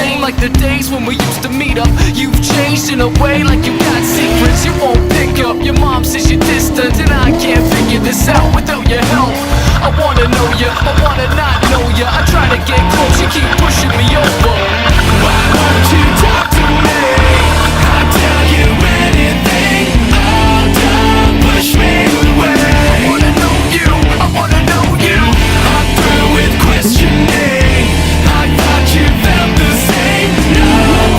same like the days when we used to meet up. You've changed in a way like you got secrets you won't pick up. Your mom says you're distant and I can't figure this out without your help. I wanna know you, I wanna not know you. I try to get close, you keep pushing me over. Why won't you talk to me? I'll tell you anything. Oh, don't push me away. I wanna know you, I wanna know you. I'm through with questioning. I thought you felt the same. No,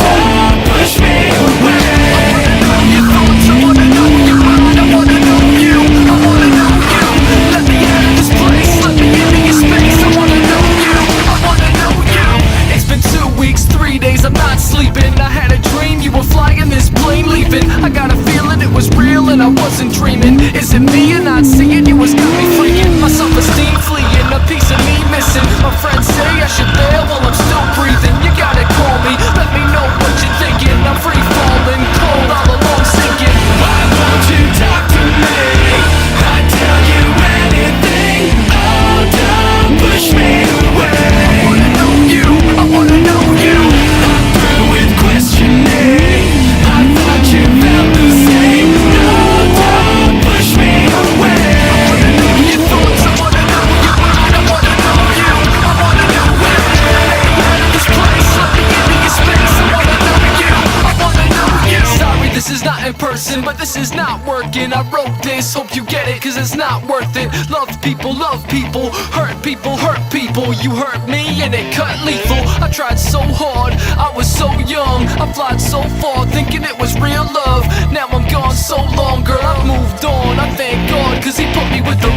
don't push me away. I wanna know your thoughts, I wanna know your mind. I wanna know you, I wanna know you. Let me out of this place, let me into your space. I wanna know you, I wanna know you. It's been 2 weeks, 3 days, I'm not sleeping. I had a dream you were flying this plane leaving. I got a feeling it was real and I wasn't dreaming. Is it me you're not seeing? You was got me freaking. My self-esteem fleeing, a piece of me missing. My friends say I should bail while I'm still breathing. You gotta call me, let me know what you're thinking. I'm free falling, cold, all alone sinking. Why won't you talk to me? I tell you anything. Oh, don't push me away. I wanna know you, I wanna know you. I'm through with questioning. I thought you felt the same. No, don't push me away. I wanna know your thoughts, I wanna know your mind. I wanna know you, I wanna know where. Out of this place, let me into your space. I wanna know you, I wanna know you. Sorry, this is not in person, but this is not working. I wrote this, hope you get it, cause it's not worth it. Love people, hurt people, hurt people. You hurt me and it cut lethal. I tried so hard, I was so young. I flied so far, thinking it was real love. Now I'm gone so long, girl, I've moved on. I thank God, cause he put me with the